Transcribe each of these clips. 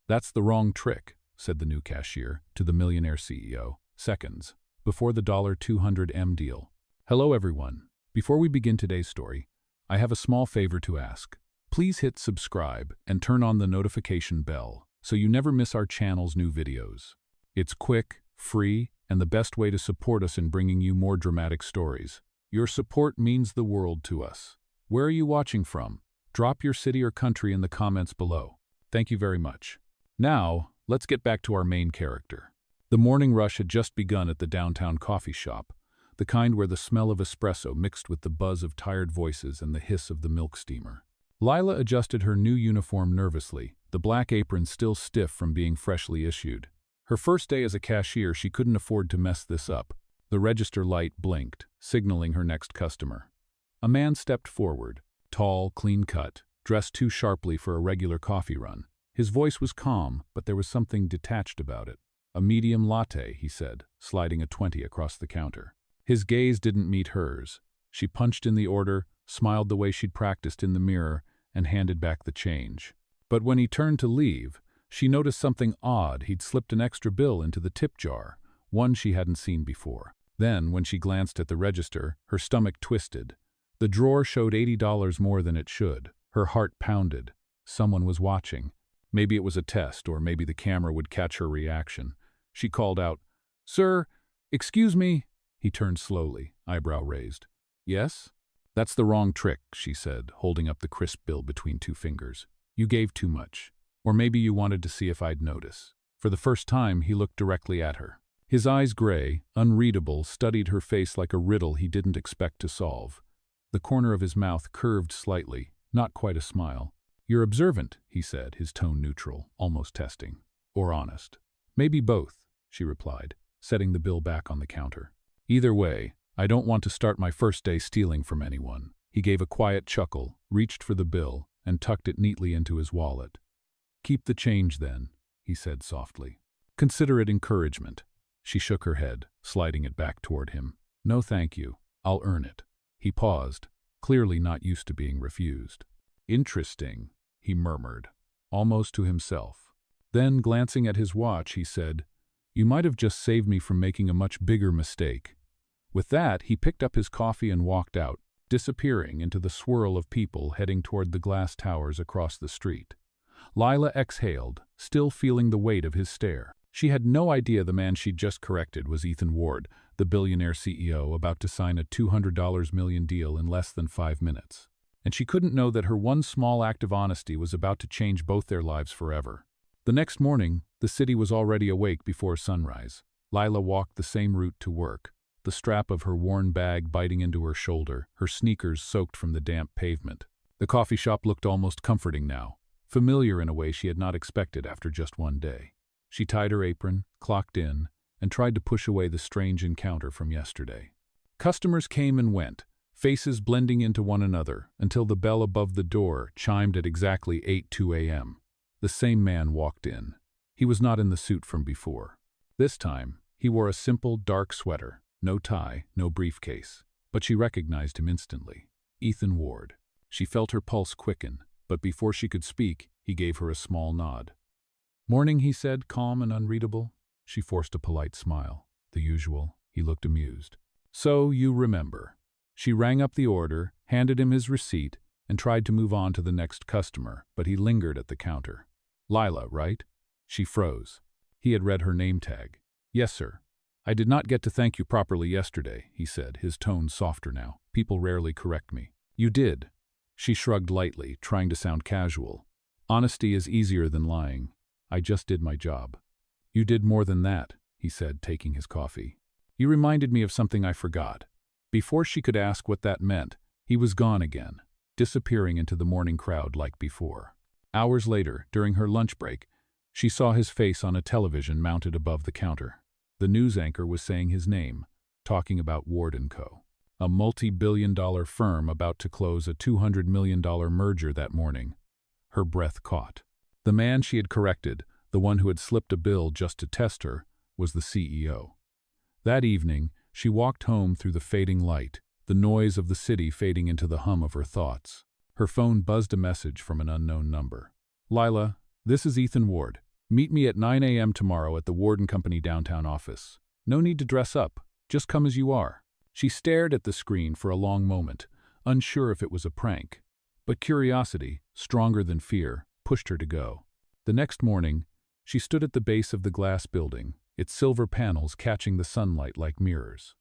"That's the wrong trick," said the new cashier to the Millionaire CEO, seconds before the $200M deal. "Hello everyone. Before we begin today's story, I have a small favor to ask. Please hit subscribe and turn on the notification bell so you never miss our channel's new videos. It's quick, free, and the best way to support us in bringing you more dramatic stories. Your support means the world to us. Where are you watching from? Drop your city or country in the comments below. Thank you very much. Now, let's get back to our main character. The morning rush had just begun at the downtown coffee shop, the kind where the smell of espresso mixed with the buzz of tired voices and the hiss of the milk steamer. Lila adjusted her new uniform nervously, the black apron still stiff from being freshly issued. Her first day as a cashier, she couldn't afford to mess this up. The register light blinked, signaling her next customer. A man stepped forward, tall, clean-cut, dressed too sharply for a regular coffee run. His voice was calm, but there was something detached about it. "A medium latte," he said, sliding a 20 across the counter. His gaze didn't meet hers. She punched in the order, smiled the way she'd practiced in the mirror, and handed back the change. But when he turned to leave, she noticed something odd. He'd slipped an extra bill into the tip jar, one she hadn't seen before. Then, when she glanced at the register, her stomach twisted. The drawer showed $80 more than it should. Her heart pounded. Someone was watching. Maybe it was a test, or maybe the camera would catch her reaction. She called out, "Sir, excuse me." He turned slowly, eyebrow raised. "Yes?" "That's the wrong trick," she said, holding up the crisp bill between two fingers. "You gave too much. Or maybe you wanted to see if I'd notice." For the first time, he looked directly at her. His eyes, gray, unreadable, studied her face like a riddle he didn't expect to solve. The corner of his mouth curved slightly, not quite a smile. "You're observant," he said, his tone neutral, almost testing. "Or honest." "Maybe both," she replied, setting the bill back on the counter. "Either way, I don't want to start my first day stealing from anyone." He gave a quiet chuckle, reached for the bill, and tucked it neatly into his wallet. "Keep the change then," he said softly. "Consider it encouragement." She shook her head, sliding it back toward him. "No thank you. I'll earn it." He paused, clearly not used to being refused. "Interesting," he murmured, almost to himself. Then, glancing at his watch, he said, "You might have just saved me from making a much bigger mistake." With that, he picked up his coffee and walked out, disappearing into the swirl of people heading toward the glass towers across the street. Lila exhaled, still feeling the weight of his stare. She had no idea the man she'd just corrected was Ethan Ward, the billionaire CEO about to sign a $200 million deal in less than 5 minutes. And she couldn't know that her one small act of honesty was about to change both their lives forever. The next morning, the city was already awake before sunrise. Lila walked the same route to work, the strap of her worn bag biting into her shoulder, her sneakers soaked from the damp pavement. The coffee shop looked almost comforting now, familiar in a way she had not expected after just one day. She tied her apron, clocked in, and tried to push away the strange encounter from yesterday. Customers came and went, faces blending into one another, until the bell above the door chimed at exactly 8:02 a.m. The same man walked in. He was not in the suit from before. This time, he wore a simple, dark sweater, no tie, no briefcase. But she recognized him instantly. Ethan Ward. She felt her pulse quicken, but before she could speak, he gave her a small nod. "Morning," he said, calm and unreadable. She forced a polite smile. The usual. He looked amused. "So, you remember." She rang up the order, handed him his receipt, and tried to move on to the next customer, but he lingered at the counter. "Lila, right?" She froze. He had read her name tag. "Yes, sir. I did not get to thank you properly yesterday," he said, his tone softer now. "People rarely correct me." "You did." She shrugged lightly, trying to sound casual. "Honesty is easier than lying. I just did my job." "You did more than that," he said, taking his coffee. "You reminded me of something I forgot." Before she could ask what that meant, he was gone again, disappearing into the morning crowd like before. Hours later, during her lunch break, she saw his face on a television mounted above the counter. The news anchor was saying his name, talking about Ward & Co., a multi-billion-dollar firm about to close a $200 million merger that morning. Her breath caught. The man she had corrected, the one who had slipped a bill just to test her, was the CEO. That evening, she walked home through the fading light, the noise of the city fading into the hum of her thoughts. Her phone buzzed a message from an unknown number. "Lila, this is Ethan Ward. Meet me at 9 a.m. tomorrow at the Warden Company downtown office. No need to dress up. Just come as you are." She stared at the screen for a long moment, unsure if it was a prank. But curiosity, stronger than fear, pushed her to go. The next morning, she stood at the base of the glass building, its silver panels catching the sunlight like mirrors.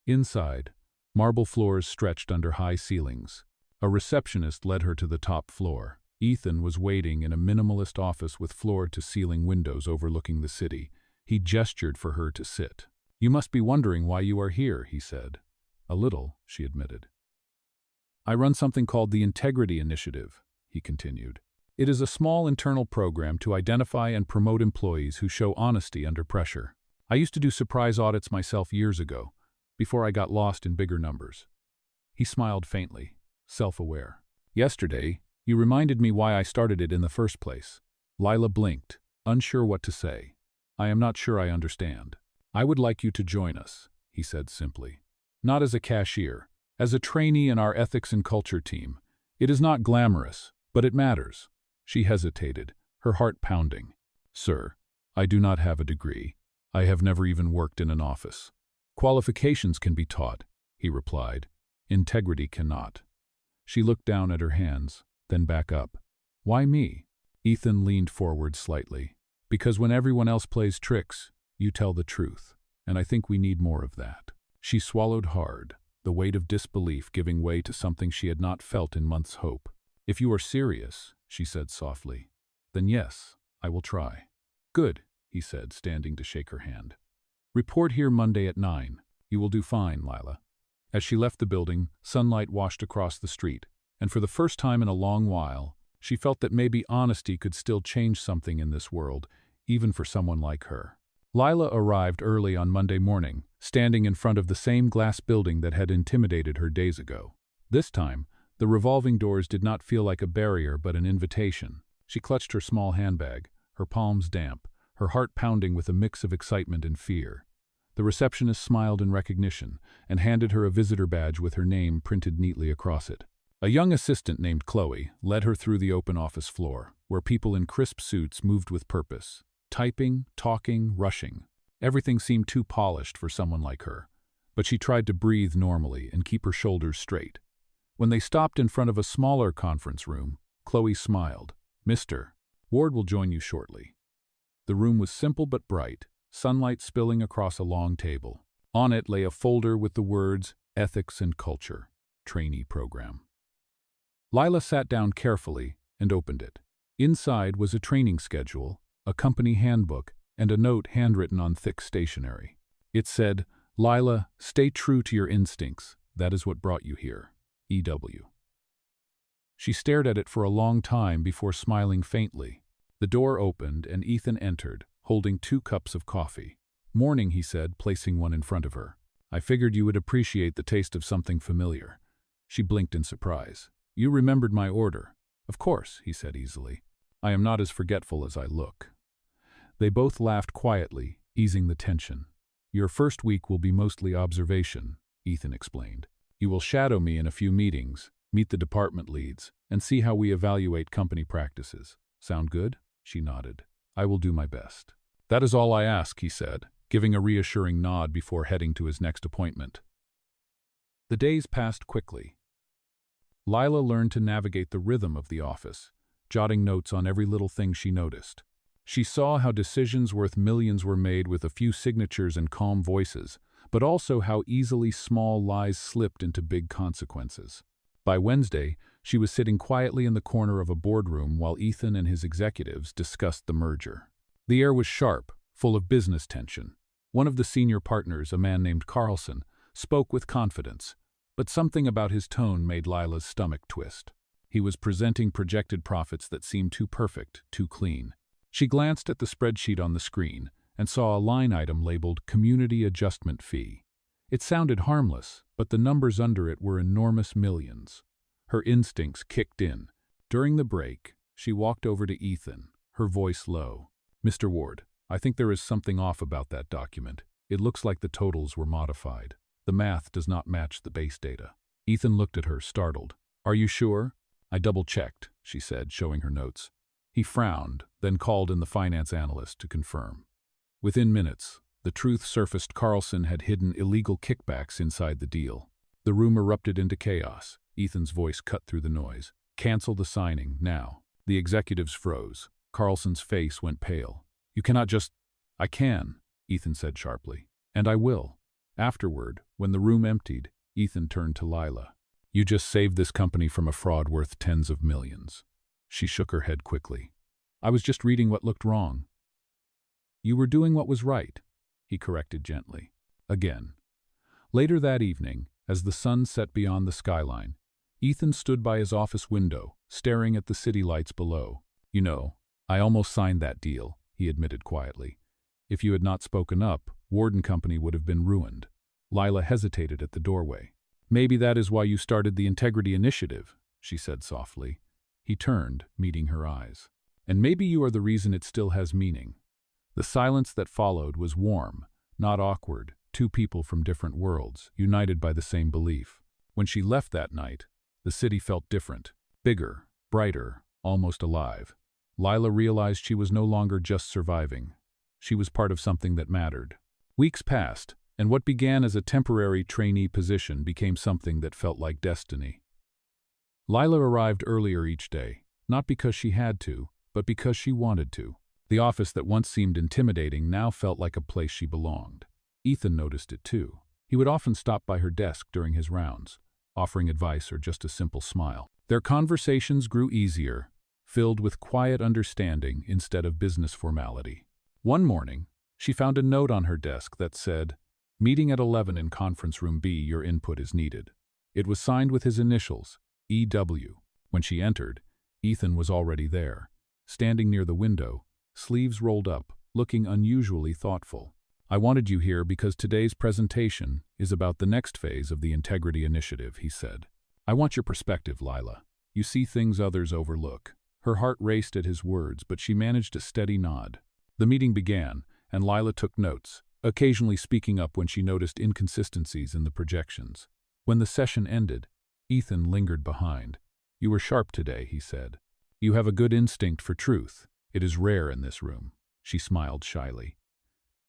Inside, marble floors stretched under high ceilings. A receptionist led her to the top floor. Ethan was waiting in a minimalist office with floor-to-ceiling windows overlooking the city. He gestured for her to sit. "You must be wondering why you are here," he said. "A little," she admitted. "I run something called the Integrity Initiative," he continued. "It is a small internal program to identify and promote employees who show honesty under pressure. I used to do surprise audits myself years ago, before I got lost in bigger numbers." He smiled faintly, self-aware. "Yesterday, you reminded me why I started it in the first place." Lila blinked, unsure what to say. "I am not sure I understand." "I would like you to join us," he said simply. "Not as a cashier, as a trainee in our ethics and culture team. It is not glamorous, but it matters." She hesitated, her heart pounding. "Sir, I do not have a degree. I have never even worked in an office." "Qualifications can be taught," he replied. "Integrity cannot." She looked down at her hands, then back up. "Why me?" Ethan leaned forward slightly. "Because when everyone else plays tricks, you tell the truth, and I think we need more of that." She swallowed hard, the weight of disbelief giving way to something she had not felt in months' hope. "If you are serious," she said softly, "then yes, I will try." "Good," he said, standing to shake her hand. "Report here Monday at 9. You will do fine, Lila." As she left the building, sunlight washed across the street, and for the first time in a long while, she felt that maybe honesty could still change something in this world, even for someone like her. Lila arrived early on Monday morning, standing in front of the same glass building that had intimidated her days ago. This time, the revolving doors did not feel like a barrier but an invitation. She clutched her small handbag, her palms damp, her heart pounding with a mix of excitement and fear. The receptionist smiled in recognition and handed her a visitor badge with her name printed neatly across it. A young assistant named Chloe led her through the open office floor, where people in crisp suits moved with purpose. Typing, talking, rushing. Everything seemed too polished for someone like her, but she tried to breathe normally and keep her shoulders straight. When they stopped in front of a smaller conference room, Chloe smiled. "Mr. Ward will join you shortly." The room was simple but bright, sunlight spilling across a long table. On it lay a folder with the words, "Ethics and Culture, Trainee Program." Lila sat down carefully and opened it. Inside was a training schedule, a company handbook, and a note handwritten on thick stationery. It said, "Lila, stay true to your instincts. That is what brought you here. E.W." She stared at it for a long time before smiling faintly. The door opened and Ethan entered, holding 2 cups of coffee. "Morning," he said, placing one in front of her. "I figured you would appreciate the taste of something familiar." She blinked in surprise. "You remembered my order." "Of course," he said easily. "I am not as forgetful as I look." They both laughed quietly, easing the tension. "Your first week will be mostly observation," Ethan explained. "You will shadow me in a few meetings, meet the department leads, and see how we evaluate company practices. Sound good?" She nodded. "I will do my best." "That is all I ask," he said, giving a reassuring nod before heading to his next appointment. The days passed quickly. Lila learned to navigate the rhythm of the office, jotting notes on every little thing she noticed. She saw how decisions worth millions were made with a few signatures and calm voices, but also how easily small lies slipped into big consequences. By Wednesday, she was sitting quietly in the corner of a boardroom while Ethan and his executives discussed the merger. The air was sharp, full of business tension. One of the senior partners, a man named Carlson, spoke with confidence, but something about his tone made Lila's stomach twist. He was presenting projected profits that seemed too perfect, too clean. She glanced at the spreadsheet on the screen and saw a line item labeled Community Adjustment Fee. It sounded harmless, but the numbers under it were enormous millions. Her instincts kicked in. During the break, she walked over to Ethan, her voice low. "Mr. Ward, I think there is something off about that document. It looks like the totals were modified. The math does not match the base data." Ethan looked at her, startled. "Are you sure?" "I double-checked," she said, showing her notes. He frowned, then called in the finance analyst to confirm. Within minutes, the truth surfaced: Carlson had hidden illegal kickbacks inside the deal. The room erupted into chaos. Ethan's voice cut through the noise. "Cancel the signing, now." The executives froze. Carlson's face went pale. "You cannot just—" "I can," Ethan said sharply. "And I will." Afterward, when the room emptied, Ethan turned to Lila. "You just saved this company from a fraud worth tens of millions." She shook her head quickly. "I was just reading what looked wrong." "You were doing what was right," he corrected gently. Again. Later that evening, as the sun set beyond the skyline, Ethan stood by his office window, staring at the city lights below. "You know, I almost signed that deal," he admitted quietly. "If you had not spoken up, Ward & Company would have been ruined." Lila hesitated at the doorway. "Maybe that is why you started the Integrity Initiative," she said softly. He turned, meeting her eyes. "And maybe you are the reason it still has meaning." The silence that followed was warm, not awkward, two people from different worlds, united by the same belief. When she left that night, the city felt different, bigger, brighter, almost alive. Lila realized she was no longer just surviving. She was part of something that mattered. Weeks passed, and what began as a temporary trainee position became something that felt like destiny. Lila arrived earlier each day, not because she had to, but because she wanted to. The office that once seemed intimidating now felt like a place she belonged. Ethan noticed it too. He would often stop by her desk during his rounds, offering advice or just a simple smile. Their conversations grew easier, filled with quiet understanding instead of business formality. One morning, she found a note on her desk that said, "Meeting at 11 in conference room B, your input is needed." It was signed with his initials, EW. When she entered, Ethan was already there, standing near the window, sleeves rolled up, looking unusually thoughtful. "I wanted you here because today's presentation is about the next phase of the Integrity Initiative," he said. "I want your perspective, Lila. You see things others overlook." Her heart raced at his words, but she managed a steady nod. The meeting began, and Lila took notes, occasionally speaking up when she noticed inconsistencies in the projections. When the session ended, Ethan lingered behind. "You were sharp today," he said. "You have a good instinct for truth. It is rare in this room." She smiled shyly.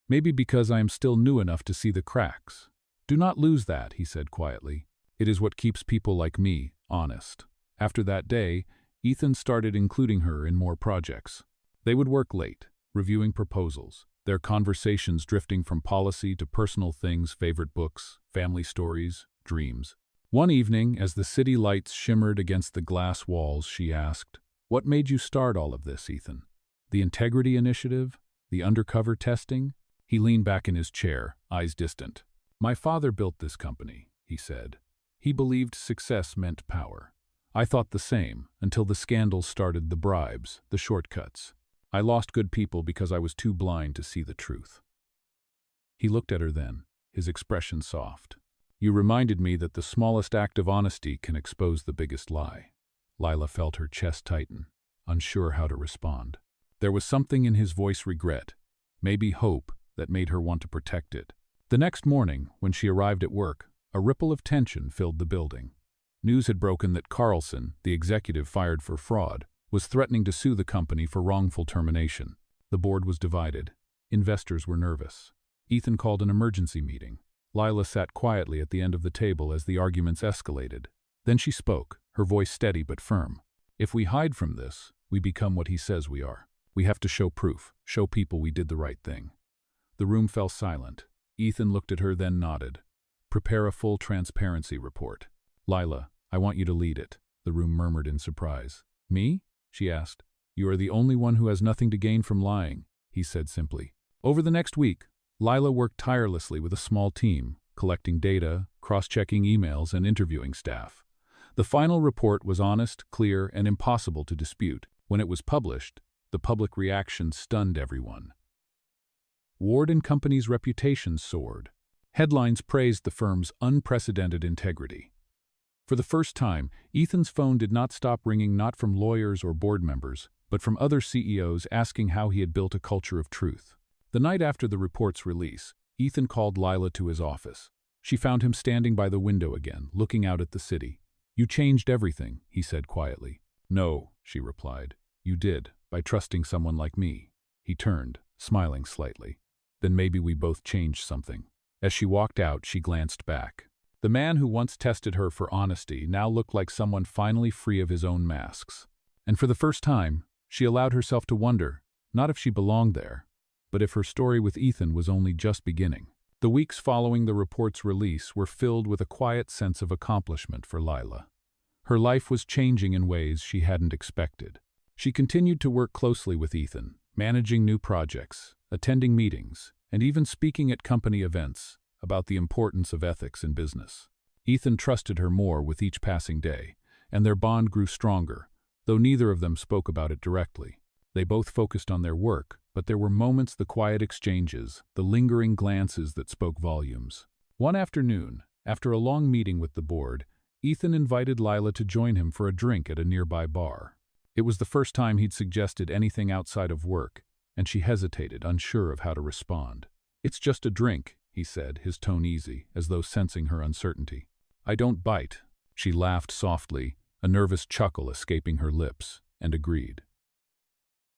"Maybe because I am still new enough to see the cracks." "Do not lose that," he said quietly. "It is what keeps people like me honest." After that day, Ethan started including her in more projects. They would work late, reviewing proposals, their conversations drifting from policy to personal things: favorite books, family stories, dreams. One evening, as the city lights shimmered against the glass walls, she asked, "What made you start all of this, Ethan? The Integrity Initiative? The undercover testing?" He leaned back in his chair, eyes distant. "My father built this company," he said. "He believed success meant power. I thought the same, until the scandals started, the bribes, the shortcuts. I lost good people because I was too blind to see the truth." He looked at her then, his expression soft. "You reminded me that the smallest act of honesty can expose the biggest lie." Lila felt her chest tighten, unsure how to respond. There was something in his voice, regret, maybe hope, that made her want to protect it. The next morning, when she arrived at work, a ripple of tension filled the building. News had broken that Carlson, the executive fired for fraud, was threatening to sue the company for wrongful termination. The board was divided. Investors were nervous. Ethan called an emergency meeting. Lila sat quietly at the end of the table as the arguments escalated. Then she spoke, her voice steady but firm. "If we hide from this, we become what he says we are. We have to show proof, show people we did the right thing." The room fell silent. Ethan looked at her, then nodded. "Prepare a full transparency report." "Lila, I want you to lead it," the room murmured in surprise. "Me?" she asked. "You are the only one who has nothing to gain from lying," he said simply. Over the next week, Lila worked tirelessly with a small team, collecting data, cross-checking emails, and interviewing staff. The final report was honest, clear, and impossible to dispute. When it was published, the public reaction stunned everyone. Ward & Company's reputation soared. Headlines praised the firm's unprecedented integrity. For the first time, Ethan's phone did not stop ringing, not from lawyers or board members, but from other CEOs asking how he had built a culture of truth. The night after the report's release, Ethan called Lila to his office. She found him standing by the window again, looking out at the city. "You changed everything," he said quietly. "No," she replied. "You did, by trusting someone like me." He turned, smiling slightly. "Then maybe we both changed something." As she walked out, she glanced back. The man who once tested her for honesty now looked like someone finally free of his own masks. And for the first time, she allowed herself to wonder, not if she belonged there, but if her story with Ethan was only just beginning. The weeks following the report's release were filled with a quiet sense of accomplishment for Lila. Her life was changing in ways she hadn't expected. She continued to work closely with Ethan, managing new projects, attending meetings, and even speaking at company events about the importance of ethics in business. Ethan trusted her more with each passing day, and their bond grew stronger, though neither of them spoke about it directly. They both focused on their work, but there were moments, the quiet exchanges, the lingering glances that spoke volumes. One afternoon, after a long meeting with the board, Ethan invited Lila to join him for a drink at a nearby bar. It was the first time he'd suggested anything outside of work, and she hesitated, unsure of how to respond. "It's just a drink," he said, his tone easy, as though sensing her uncertainty. "I don't bite." She laughed softly, a nervous chuckle escaping her lips, and agreed.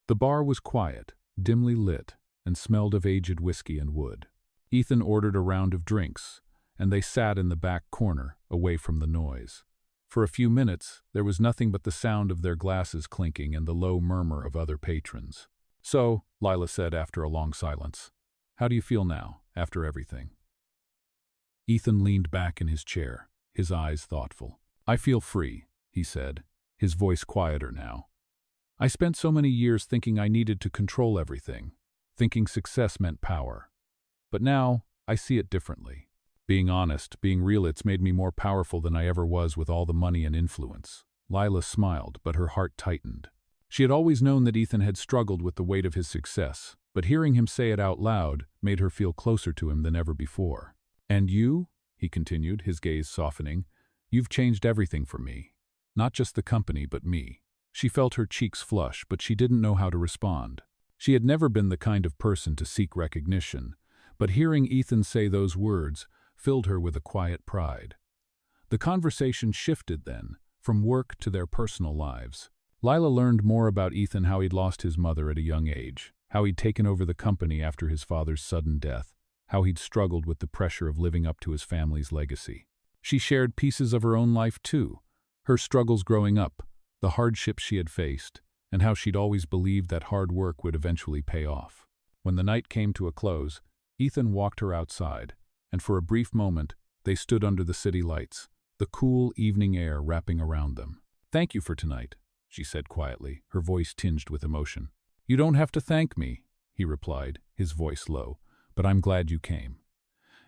The bar was quiet, dimly lit, and smelled of aged whiskey and wood. Ethan ordered a round of drinks, and they sat in the back corner, away from the noise. For a few minutes, there was nothing but the sound of their glasses clinking and the low murmur of other patrons. "So," Lila said after a long silence, "how do you feel now, after everything?" Ethan leaned back in his chair, his eyes thoughtful. "I feel free," he said, his voice quieter now. "I spent so many years thinking I needed to control everything, thinking success meant power. But now, I see it differently. Being honest, being real, it's made me more powerful than I ever was with all the money and influence." Lila smiled, but her heart tightened. She had always known that Ethan had struggled with the weight of his success, but hearing him say it out loud made her feel closer to him than ever before. "And you," he continued, his gaze softening, "you've changed everything for me. Not just the company, but me." She felt her cheeks flush, but she didn't know how to respond. She had never been the kind of person to seek recognition, but hearing Ethan say those words filled her with a quiet pride. The conversation shifted then, from work to their personal lives. Lila learned more about Ethan, how he'd lost his mother at a young age, how he'd taken over the company after his father's sudden death, how he'd struggled with the pressure of living up to his family's legacy. She shared pieces of her own life too, her struggles growing up, the hardships she had faced, and how she'd always believed that hard work would eventually pay off. When the night came to a close, Ethan walked her outside, and for a brief moment, they stood under the city lights, the cool evening air wrapping around them. "Thank you for tonight," she said quietly, her voice tinged with emotion. "You don't have to thank me," he replied, his voice low, "but I'm glad you came."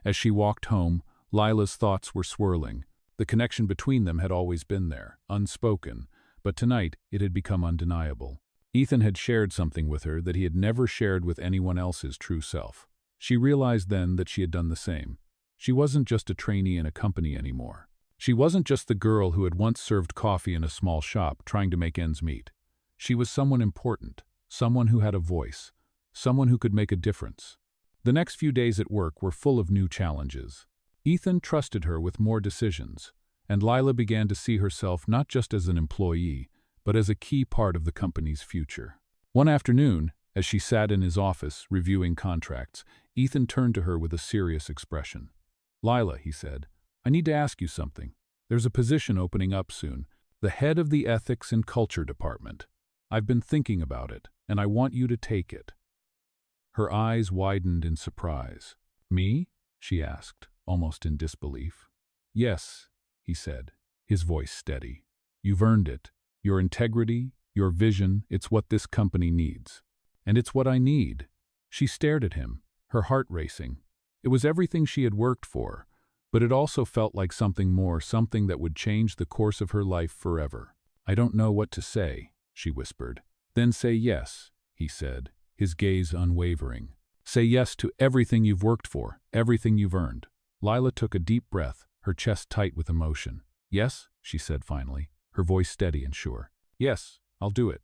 As she walked home, Lila's thoughts were swirling. The connection between them had always been there, unspoken, but tonight it had become undeniable. Ethan had shared something with her that he had never shared with anyone else's true self. She realized then that she had done the same. She wasn't just a trainee in a company anymore. She wasn't just the girl who had once served coffee in a small shop trying to make ends meet. She was someone important, someone who had a voice, someone who could make a difference. The next few days at work were full of new challenges. Ethan trusted her with more decisions, and Lila began to see herself not just as an employee, but as a key part of the company's future. One afternoon, as she sat in his office reviewing contracts, Ethan turned to her with a serious expression. "Lila," he said, "I need to ask you something. There's a position opening up soon, the head of the Ethics and Culture Department. I've been thinking about it, and I want you to take it." Her eyes widened in surprise. "Me?" she asked, almost in disbelief. "Yes," he said, his voice steady. "You've earned it. Your integrity, your vision, it's what this company needs. And it's what I need." She stared at him, her heart racing. It was everything she had worked for, but it also felt like something more, something that would change the course of her life forever. "I don't know what to say," she whispered. "Then say yes," he said, his gaze unwavering. "Say yes to everything you've worked for, everything you've earned." Lila took a deep breath, her chest tight with emotion. "Yes," she said finally, her voice steady and sure. "Yes, I'll do it."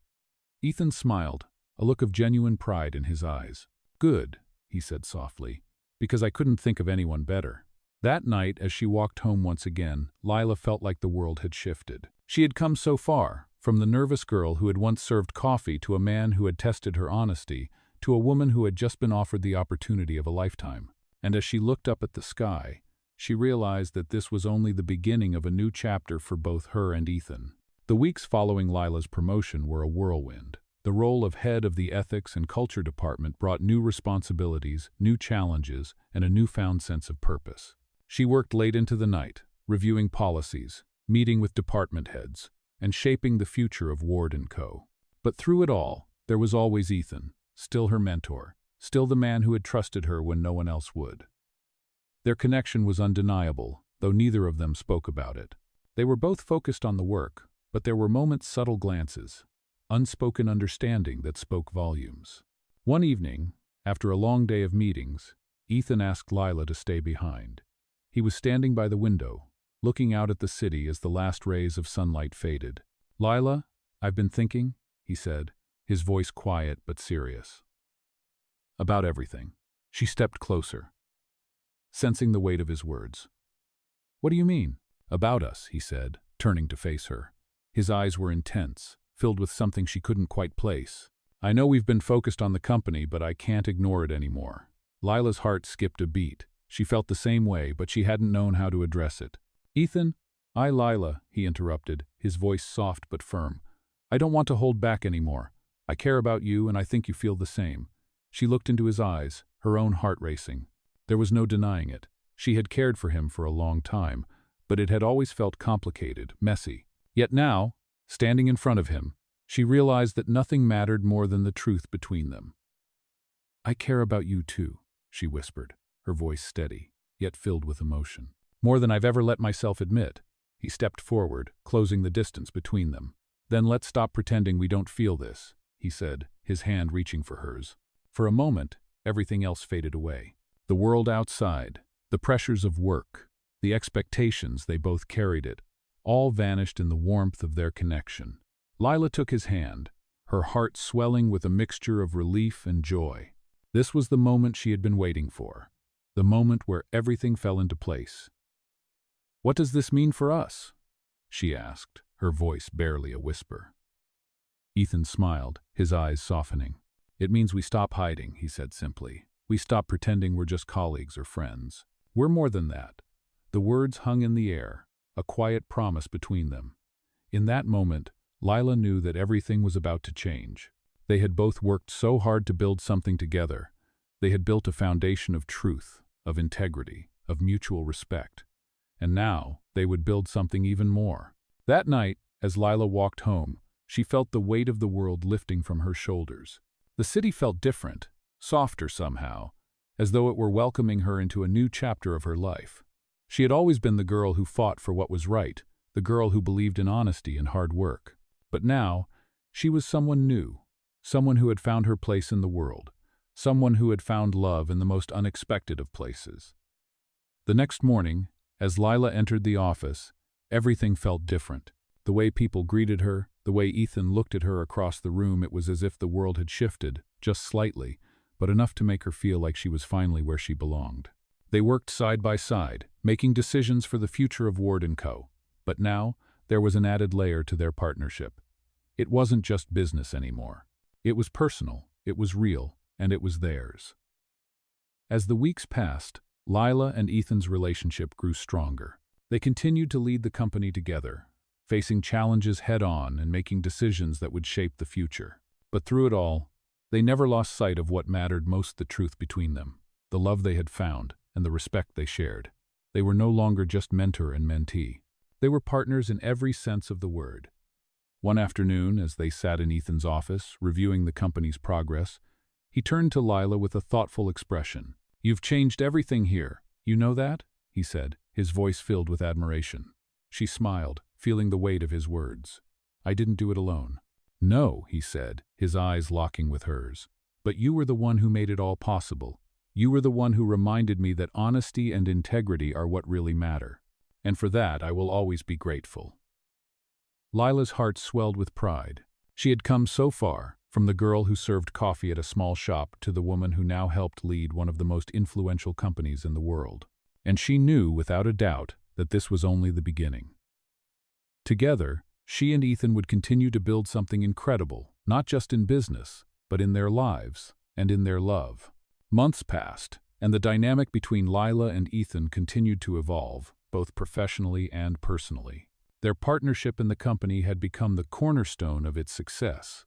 Ethan smiled, a look of genuine pride in his eyes. "Good," he said softly, "because I couldn't think of anyone better." That night, as she walked home once again, Lila felt like the world had shifted. She had come so far, From the nervous girl who had once served coffee to a man who had tested her honesty, to a woman who had just been offered the opportunity of a lifetime. And as she looked up at the sky, she realized that this was only the beginning of a new chapter for both her and Ethan. The weeks following Lila's promotion were a whirlwind. The role of head of the Ethics and Culture Department brought new responsibilities, new challenges, and a newfound sense of purpose. She worked late into the night, reviewing policies, meeting with department heads, and shaping the future of Ward & Co. But through it all, there was always Ethan, still her mentor, still the man who had trusted her when no one else would. Their connection was undeniable, though neither of them spoke about it. They were both focused on the work, but there were moments, subtle glances, unspoken understanding that spoke volumes. One evening, after a long day of meetings, Ethan asked Lila to stay behind. He was standing by the window, looking out at the city as the last rays of sunlight faded. "Lila, I've been thinking," he said, his voice quiet but serious. "About everything." She stepped closer, sensing the weight of his words. "What do you mean?" "About us," he said, turning to face her. His eyes were intense, filled with something she couldn't quite place. "I know we've been focused on the company, but I can't ignore it anymore." Lila's heart skipped a beat. She felt the same way, but she hadn't known how to address it. "Ethan, Lila," he interrupted, his voice soft but firm. "I don't want to hold back anymore. I care about you, and I think you feel the same." She looked into his eyes, her own heart racing. There was no denying it. She had cared for him for a long time, but it had always felt complicated, messy. Yet now, standing in front of him, she realized that nothing mattered more than the truth between them. "I care about you too," she whispered, her voice steady, yet filled with emotion. "More than I've ever let myself admit." He stepped forward, closing the distance between them. "Then let's stop pretending we don't feel this," he said, his hand reaching for hers. For a moment, everything else faded away. The world outside, the pressures of work, the expectations they both carried it, all vanished in the warmth of their connection. Lila took his hand, her heart swelling with a mixture of relief and joy. This was the moment she had been waiting for, the moment where everything fell into place. "What does this mean for us?" she asked, her voice barely a whisper. Ethan smiled, his eyes softening. "It means we stop hiding," he said simply. "We stop pretending we're just colleagues or friends. We're more than that." The words hung in the air, a quiet promise between them. In that moment, Lila knew that everything was about to change. They had both worked so hard to build something together. They had built a foundation of truth, of integrity, of mutual respect. And now, they would build something even more. That night, as Lila walked home, she felt the weight of the world lifting from her shoulders. The city felt different, softer somehow, as though it were welcoming her into a new chapter of her life. She had always been the girl who fought for what was right, the girl who believed in honesty and hard work. But now, she was someone new, someone who had found her place in the world, someone who had found love in the most unexpected of places. The next morning, as Lila entered the office, everything felt different. The way people greeted her, the way Ethan looked at her across the room, it was as if the world had shifted, just slightly, but enough to make her feel like she was finally where she belonged. They worked side by side, making decisions for the future of Ward & Co. But now, there was an added layer to their partnership. It wasn't just business anymore. It was personal, it was real, and it was theirs. As the weeks passed, Lila and Ethan's relationship grew stronger. They continued to lead the company together, facing challenges head-on and making decisions that would shape the future. But through it all, they never lost sight of what mattered most: the truth between them, the love they had found, and the respect they shared. They were no longer just mentor and mentee. They were partners in every sense of the word. One afternoon, as they sat in Ethan's office, reviewing the company's progress, he turned to Lila with a thoughtful expression. "You've changed everything here. You know that?" he said, his voice filled with admiration. She smiled, feeling the weight of his words. "I didn't do it alone." "No," he said, his eyes locking with hers. "But you were the one who made it all possible. You were the one who reminded me that honesty and integrity are what really matter. And for that, I will always be grateful." Lila's heart swelled with pride. She had come so far, from the girl who served coffee at a small shop to the woman who now helped lead one of the most influential companies in the world. And she knew, without a doubt, that this was only the beginning. Together, She and Ethan would continue to build something incredible, not just in business, but in their lives and in their love. Months passed, and the dynamic between Lila and Ethan continued to evolve, both professionally and personally. Their partnership in the company had become the cornerstone of its success.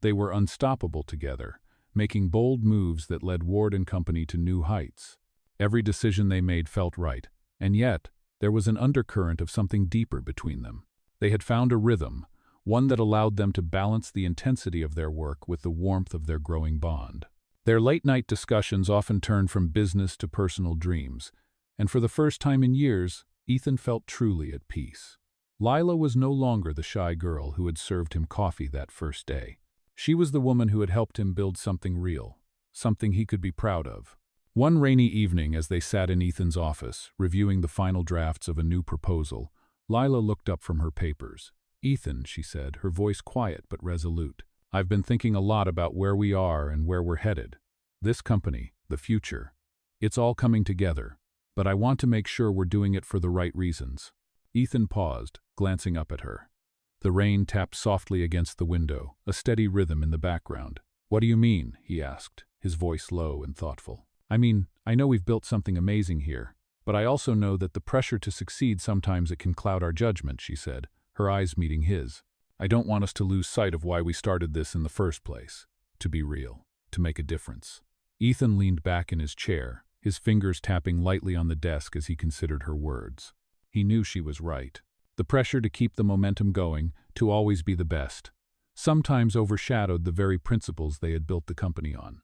They were unstoppable together, making bold moves that led Ward & Company to new heights. Every decision they made felt right, and yet there was an undercurrent of something deeper between them. They had found a rhythm, one that allowed them to balance the intensity of their work with the warmth of their growing bond. Their late-night discussions often turned from business to personal dreams, and for the first time in years, Ethan felt truly at peace. Lila was no longer the shy girl who had served him coffee that first day. She was the woman who had helped him build something real, something he could be proud of. One rainy evening, as they sat in Ethan's office, reviewing the final drafts of a new proposal, Lila looked up from her papers. "Ethan," she said, her voice quiet but resolute, "I've been thinking a lot about where we are and where we're headed. This company, the future. It's all coming together, but I want to make sure we're doing it for the right reasons." Ethan paused, glancing up at her. The rain tapped softly against the window, a steady rhythm in the background. "What do you mean?" he asked, his voice low and thoughtful. "I mean, I know we've built something amazing here, but I also know that the pressure to succeed sometimes it can cloud our judgment," she said, her eyes meeting his. "I don't want us to lose sight of why we started this in the first place. To be real, to make a difference." Ethan leaned back in his chair, his fingers tapping lightly on the desk as he considered her words. He knew she was right. The pressure to keep the momentum going, to always be the best, sometimes overshadowed the very principles they had built the company on.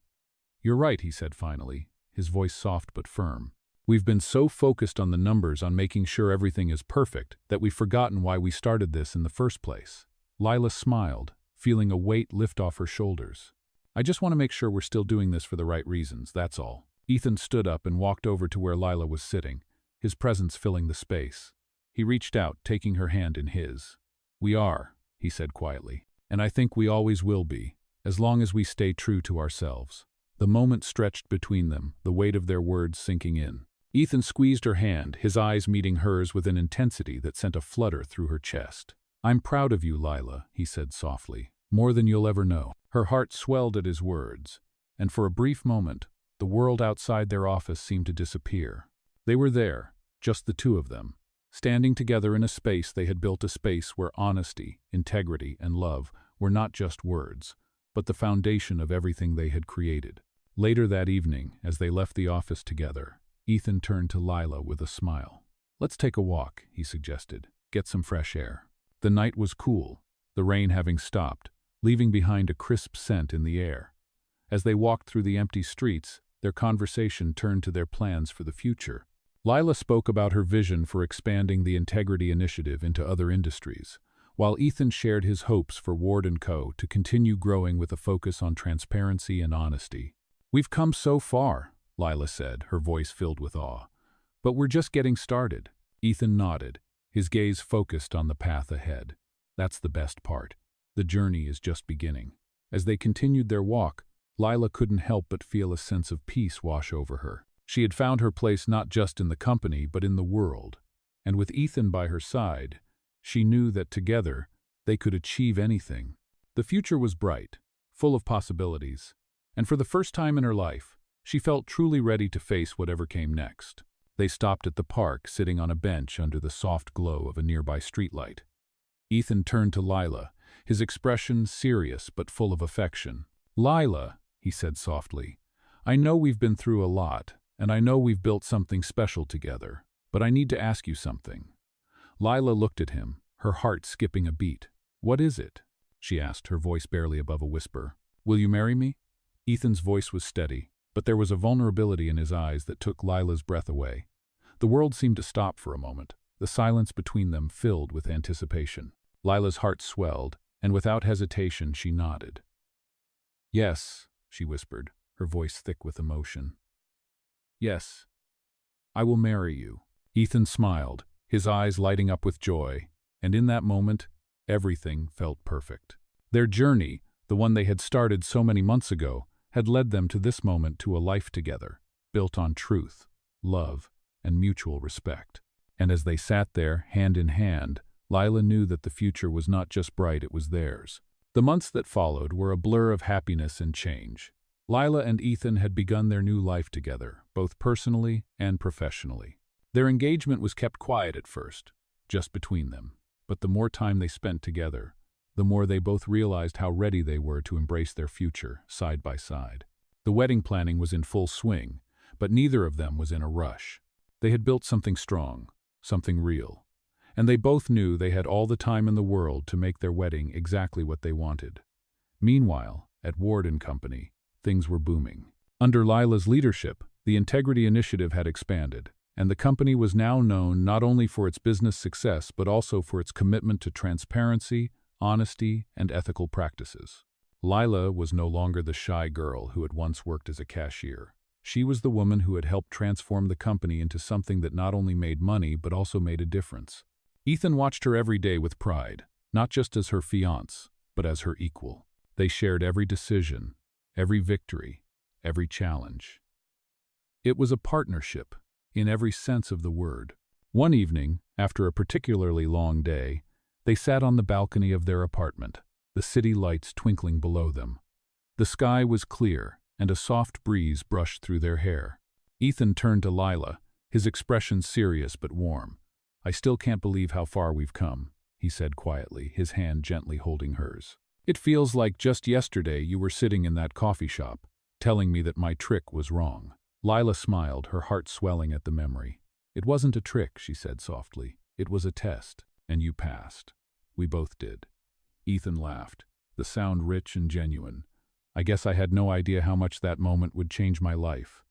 "You're right," he said finally, his voice soft but firm. "We've been so focused on the numbers, on making sure everything is perfect, that we've forgotten why we started this in the first place." Lila smiled, feeling a weight lift off her shoulders. "I just want to make sure we're still doing this for the right reasons, that's all." Ethan stood up and walked over to where Lila was sitting, his presence filling the space. He reached out, taking her hand in his. "We are," he said quietly, "and I think we always will be, as long as we stay true to ourselves." The moment stretched between them, the weight of their words sinking in. Ethan squeezed her hand, his eyes meeting hers with an intensity that sent a flutter through her chest. "I'm proud of you, Lila," he said softly, "more than you'll ever know." Her heart swelled at his words, and for a brief moment, the world outside their office seemed to disappear. They were there, just the two of them, standing together in a space they had built, a space where honesty, integrity, and love were not just words, but the foundation of everything they had created. Later that evening, as they left the office together, Ethan turned to Lila with a smile. "Let's take a walk," he suggested. "Get some fresh air." The night was cool, the rain having stopped, leaving behind a crisp scent in the air. As they walked through the empty streets, their conversation turned to their plans for the future. Lila spoke about her vision for expanding the Integrity Initiative into other industries, while Ethan shared his hopes for Ward & Co. to continue growing with a focus on transparency and honesty. "We've come so far," Lila said, her voice filled with awe. "But we're just getting started." Ethan nodded, his gaze focused on the path ahead. "That's the best part. The journey is just beginning." As they continued their walk, Lila couldn't help but feel a sense of peace wash over her. She had found her place not just in the company but in the world, and with Ethan by her side, she knew that together they could achieve anything. The future was bright, full of possibilities, and for the first time in her life, she felt truly ready to face whatever came next. They stopped at the park, sitting on a bench under the soft glow of a nearby streetlight. Ethan turned to Lila, his expression serious but full of affection. "Lila," he said softly, "I know we've been through a lot, and I know we've built something special together, but I need to ask you something." Lila looked at him, her heart skipping a beat. "What is it?" she asked, her voice barely above a whisper. "Will you marry me?" Ethan's voice was steady, but there was a vulnerability in his eyes that took Lila's breath away. The world seemed to stop for a moment, the silence between them filled with anticipation. Lila's heart swelled, and without hesitation she nodded. "Yes," she whispered, her voice thick with emotion. "Yes, I will marry you." Ethan smiled, his eyes lighting up with joy, and in that moment, everything felt perfect. Their journey, the one they had started so many months ago, had led them to this moment, to a life together, built on truth, love, and mutual respect. And as they sat there, hand in hand, Lila knew that the future was not just bright, it was theirs. The months that followed were a blur of happiness and change. Lila and Ethan had begun their new life together, both personally and professionally. Their engagement was kept quiet at first, just between them. But the more time they spent together, the more they both realized how ready they were to embrace their future, side by side. The wedding planning was in full swing, but neither of them was in a rush. They had built something strong, something real. And they both knew they had all the time in the world to make their wedding exactly what they wanted. Meanwhile, at Ward & Company, things were booming. Under Lila's leadership, the Integrity Initiative had expanded, and the company was now known not only for its business success but also for its commitment to transparency, honesty, and ethical practices. Lila was no longer the shy girl who had once worked as a cashier. She was the woman who had helped transform the company into something that not only made money but also made a difference. Ethan watched her every day with pride, not just as her fiancé, but as her equal. They shared every decision, every victory, every challenge. It was a partnership, in every sense of the word. One evening, after a particularly long day, they sat on the balcony of their apartment, the city lights twinkling below them. The sky was clear, and a soft breeze brushed through their hair. Ethan turned to Lila, his expression serious but warm. "I still can't believe how far we've come," he said quietly, his hand gently holding hers. "It feels like just yesterday you were sitting in that coffee shop, telling me that my trick was wrong." Lila smiled, her heart swelling at the memory. "It wasn't a trick," she said softly. "It was a test, and you passed. We both did." Ethan laughed, the sound rich and genuine. "I guess I had no idea how much that moment would change my life."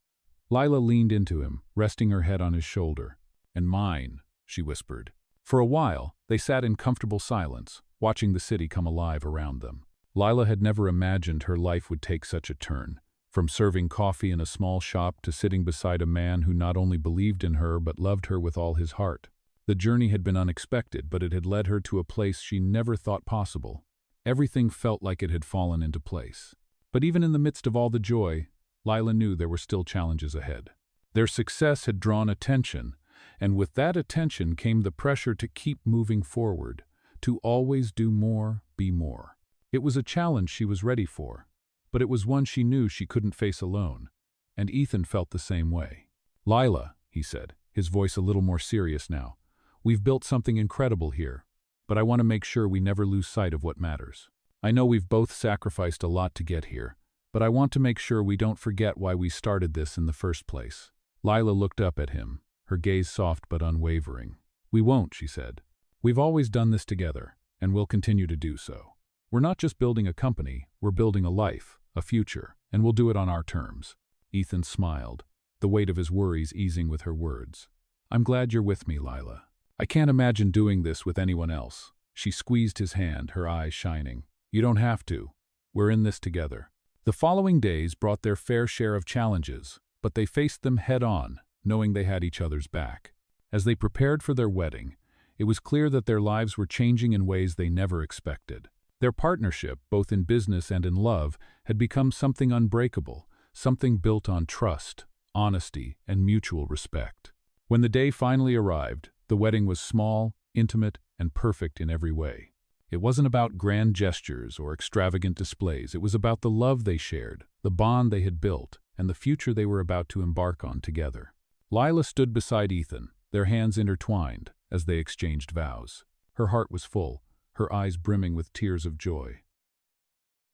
Lila leaned into him, resting her head on his shoulder. "And mine," she whispered. For a while, they sat in comfortable silence, watching the city come alive around them. Lila had never imagined her life would take such a turn, from serving coffee in a small shop to sitting beside a man who not only believed in her but loved her with all his heart. The journey had been unexpected, but it had led her to a place she never thought possible. Everything felt like it had fallen into place. But even in the midst of all the joy, Lila knew there were still challenges ahead. Their success had drawn attention, and with that attention came the pressure to keep moving forward, to always do more, be more. It was a challenge she was ready for, but it was one she knew she couldn't face alone, and Ethan felt the same way. "Lila," he said, his voice a little more serious now, "we've built something incredible here, but I want to make sure we never lose sight of what matters. I know we've both sacrificed a lot to get here, but I want to make sure we don't forget why we started this in the first place." Lila looked up at him, her gaze soft but unwavering. "We won't," she said. "We've always done this together, and we'll continue to do so. We're not just building a company, we're building a life, a future, and we'll do it on our terms." Ethan smiled, the weight of his worries easing with her words. "I'm glad you're with me, Lila. I can't imagine doing this with anyone else." She squeezed his hand, her eyes shining. "You don't have to. We're in this together." The following days brought their fair share of challenges, but they faced them head-on, knowing they had each other's back. As they prepared for their wedding, it was clear that their lives were changing in ways they never expected. Their partnership, both in business and in love, had become something unbreakable, something built on trust, honesty, and mutual respect. When the day finally arrived, the wedding was small, intimate, and perfect in every way. It wasn't about grand gestures or extravagant displays. It was about the love they shared, the bond they had built, and the future they were about to embark on together. Lila stood beside Ethan, their hands intertwined, as they exchanged vows. Her heart was full, her eyes brimming with tears of joy.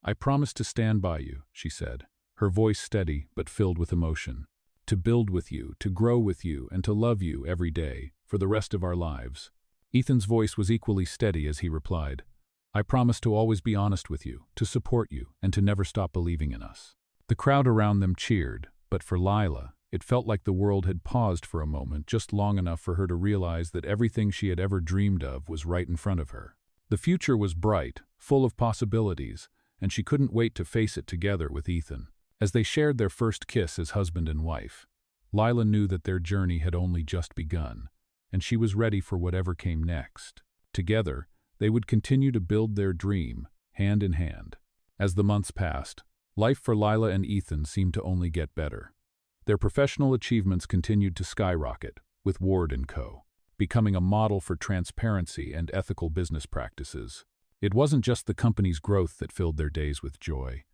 "I promise to stand by you," she said, her voice steady but filled with emotion. "To build with you, to grow with you, and to love you every day, for the rest of our lives." Ethan's voice was equally steady as he replied, "I promise to always be honest with you, to support you, and to never stop believing in us." The crowd around them cheered, but for Lila, it felt like the world had paused for a moment, just long enough for her to realize that everything she had ever dreamed of was right in front of her. The future was bright, full of possibilities, and she couldn't wait to face it together with Ethan. As they shared their first kiss as husband and wife, Lila knew that their journey had only just begun, and she was ready for whatever came next. Together, they would continue to build their dream, hand in hand. As the months passed, life for Lila and Ethan seemed to only get better. Their professional achievements continued to skyrocket, with Ward & Co. becoming a model for transparency and ethical business practices. It wasn't just the company's growth that filled their days with joy.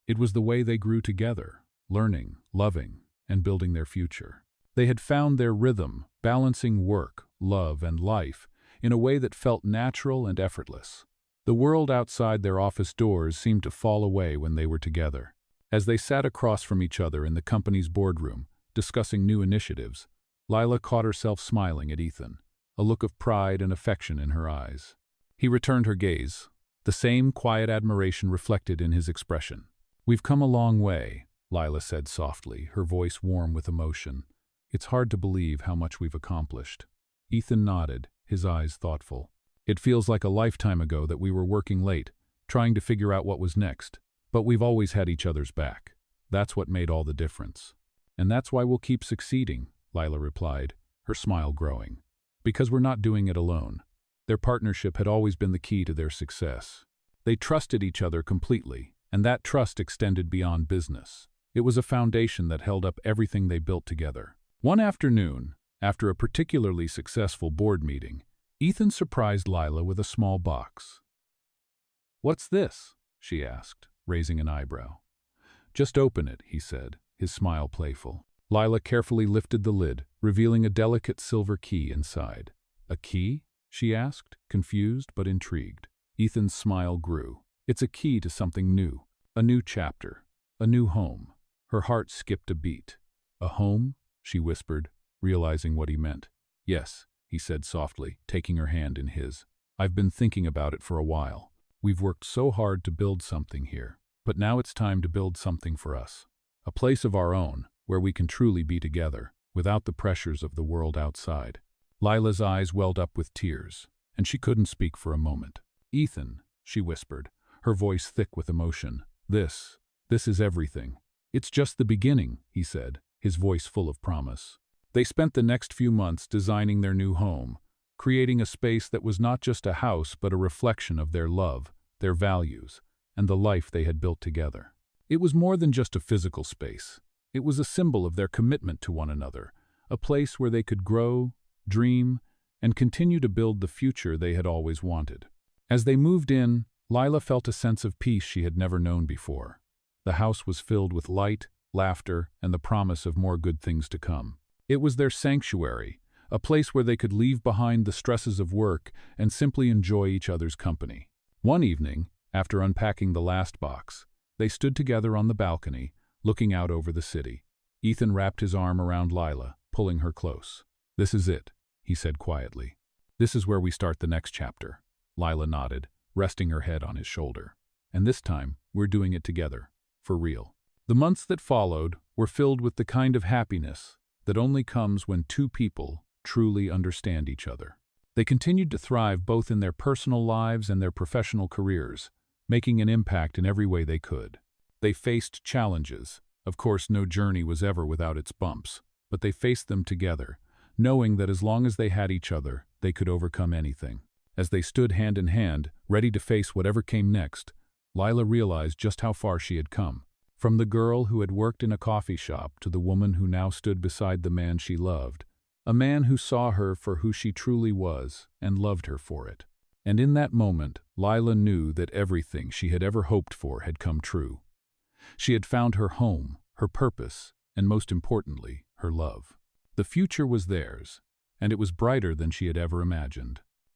It was the way they grew together, learning, loving, and building their future. They had found their rhythm, balancing work, love, and life in a way that felt natural and effortless. The world outside their office doors seemed to fall away when they were together. As they sat across from each other in the company's boardroom, discussing new initiatives, Lila caught herself smiling at Ethan, a look of pride and affection in her eyes. He returned her gaze, the same quiet admiration reflected in his expression. "We've come a long way," Lila said softly, her voice warm with emotion. "It's hard to believe how much we've accomplished." Ethan nodded, his eyes thoughtful. "It feels like a lifetime ago that we were working late, trying to figure out what was next. But we've always had each other's back. That's what made all the difference. And that's why we'll keep succeeding," Lila replied, her smile growing. "Because we're not doing it alone." Their partnership had always been the key to their success. They trusted each other completely, and that trust extended beyond business. It was a foundation that held up everything they built together. One afternoon, after a particularly successful board meeting, Ethan surprised Lila with a small box. "What's this?" she asked, raising an eyebrow. "Just open it," he said, his smile playful. Lila carefully lifted the lid, revealing a delicate silver key inside. "A key?" she asked, confused but intrigued. Ethan's smile grew. "It's a key to something new, a new chapter, a new home." Her heart skipped a beat. "A home?" she whispered, realizing what he meant. "Yes," he said softly, taking her hand in his. "I've been thinking about it for a while. We've worked so hard to build something here, but now it's time to build something for us. A place of our own, where we can truly be together, without the pressures of the world outside." Lila's eyes welled up with tears, and she couldn't speak for a moment. "Ethan," she whispered, her voice thick with emotion, This is everything." "It's just the beginning," he said, his voice full of promise. They spent the next few months designing their new home, creating a space that was not just a house but a reflection of their love, their values, and the life they had built together. It was more than just a physical space. It was a symbol of their commitment to one another, a place where they could grow, dream, and continue to build the future they had always wanted. As they moved in, Lila felt a sense of peace she had never known before. The house was filled with light, laughter, and the promise of more good things to come. It was their sanctuary, a place where they could leave behind the stresses of work and simply enjoy each other's company. One evening, after unpacking the last box, they stood together on the balcony, looking out over the city. Ethan wrapped his arm around Lila, pulling her close. "This is it," he said quietly. "This is where we start the next chapter." Lila nodded, resting her head on his shoulder. "And this time, we're doing it together, for real." The months that followed were filled with the kind of happiness that only comes when two people truly understand each other. They continued to thrive both in their personal lives and their professional careers, making an impact in every way they could. They faced challenges. Of course, no journey was ever without its bumps, but they faced them together, knowing that as long as they had each other, they could overcome anything. As they stood hand in hand, ready to face whatever came next, Lila realized just how far she had come. From the girl who had worked in a coffee shop to the woman who now stood beside the man she loved, a man who saw her for who she truly was and loved her for it. And in that moment, Lila knew that everything she had ever hoped for had come true. She had found her home, her purpose, and most importantly, her love. The future was theirs, and it was brighter than she had ever imagined.